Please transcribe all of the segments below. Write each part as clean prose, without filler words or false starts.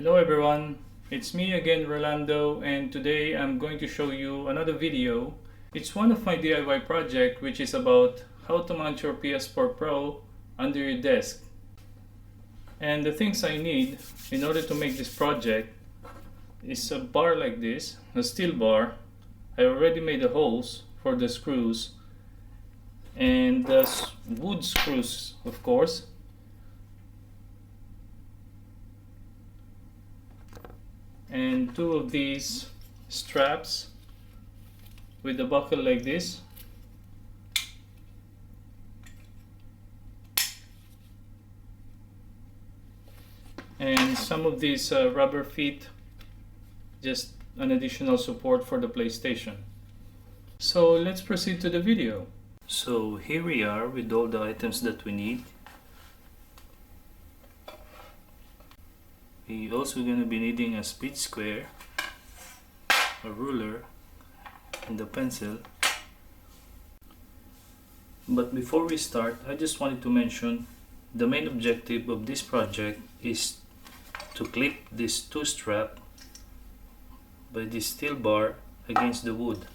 Hello everyone, it's me again Rolando, and today I'm going to show you another video. It's one of my DIY project which is about how to mount your PS4 Pro under your desk. And the things I need in order to make this project is a bar like this, a steel bar. I already made the holes for the screws and the wood screws, of course. And two of these straps with a buckle like this. And some of these rubber feet, just an additional support for the PlayStation. So let's proceed to the video. So here we are with all the items that we need. We're also going to be needing a speed square, a ruler, and a pencil. But before we start, I just wanted to mention the main objective of this project is to clip this two strap by this steel bar against the wood.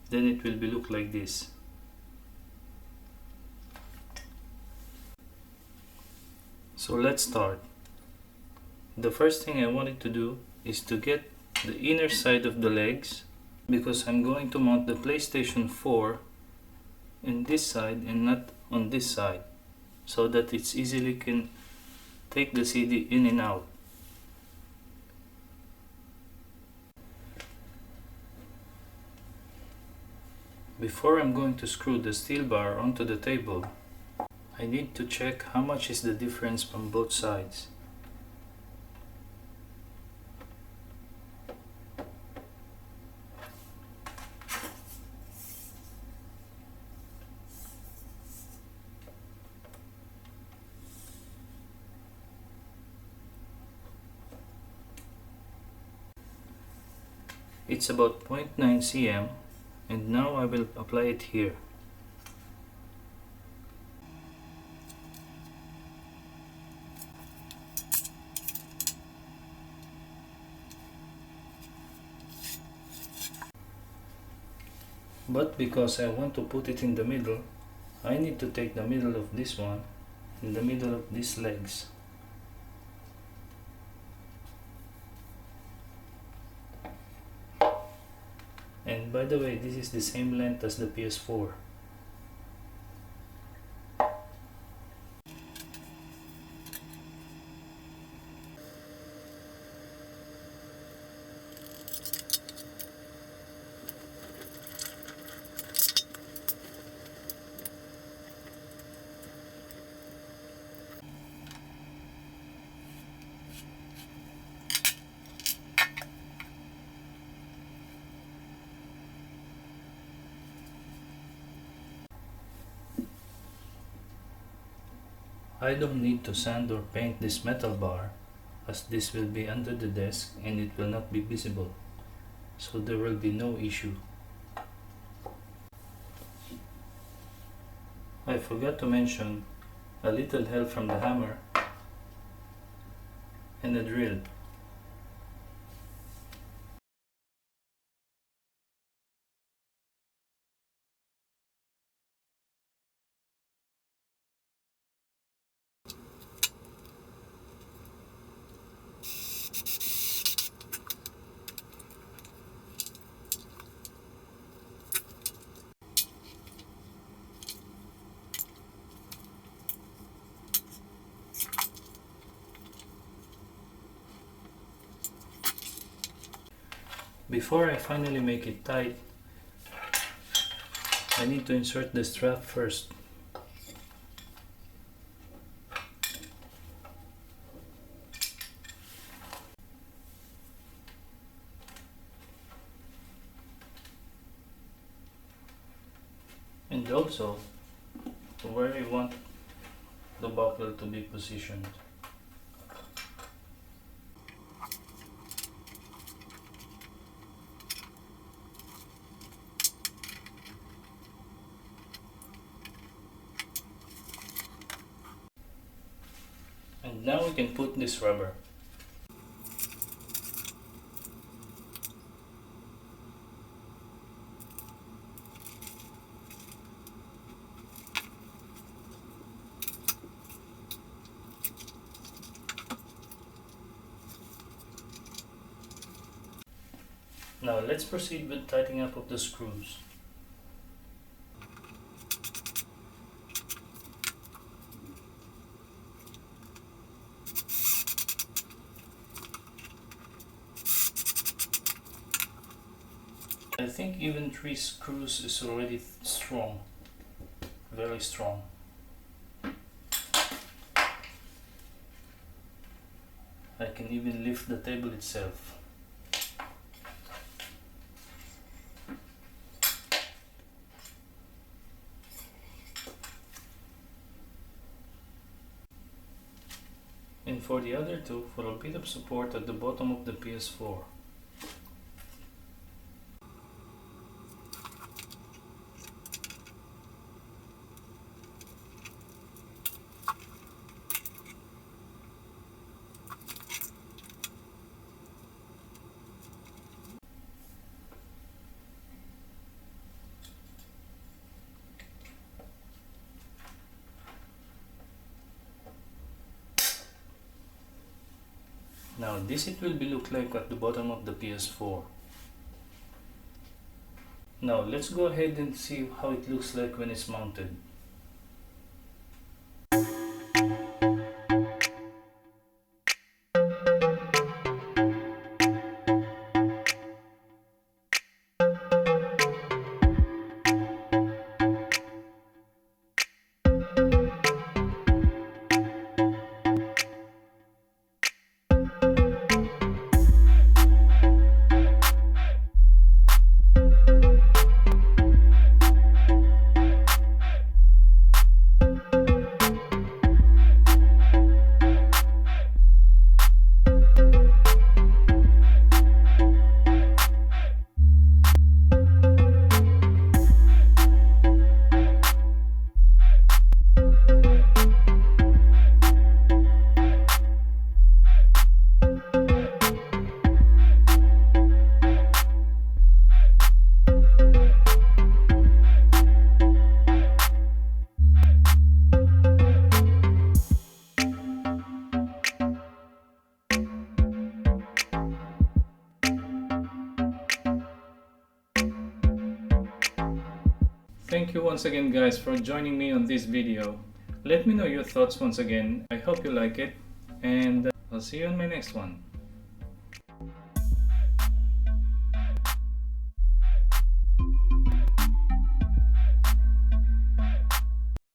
Then it will be look like this. So let's start. The first thing I wanted to do is to get the inner side of the legs, because I'm going to mount the PlayStation 4 in this side and not on this side, so that it's easily can take the CD in and out. Before I'm going to screw the steel bar onto the table, I need to check how much is the difference from both sides. It's about 0.9 cm. And now I will apply it here. But because I want to put it in the middle, I need to take the middle of this one in the middle of these legs. And by the way, this is the same length as the PS4. I don't need to sand or paint this metal bar, as this will be under the desk and it will not be visible, so there will be no issue. I forgot to mention a little help from the hammer and a drill. Before I finally make it tight, I need to insert the strap first. And also where you want the buckle to be positioned. And now we can put this rubber. Now let's proceed with tightening up of the screws. I think even 3 screws is already strong, very strong. I can even lift the table itself. And for the other two, for a bit of support at the bottom of the PS4. Now this it will be look like at the bottom of the PS4. Now let's go ahead and see how it looks like when it's mounted. Thank you once again guys for joining me on this video. Let me know your thoughts once again. I hope you like it, and I'll see you on my next one.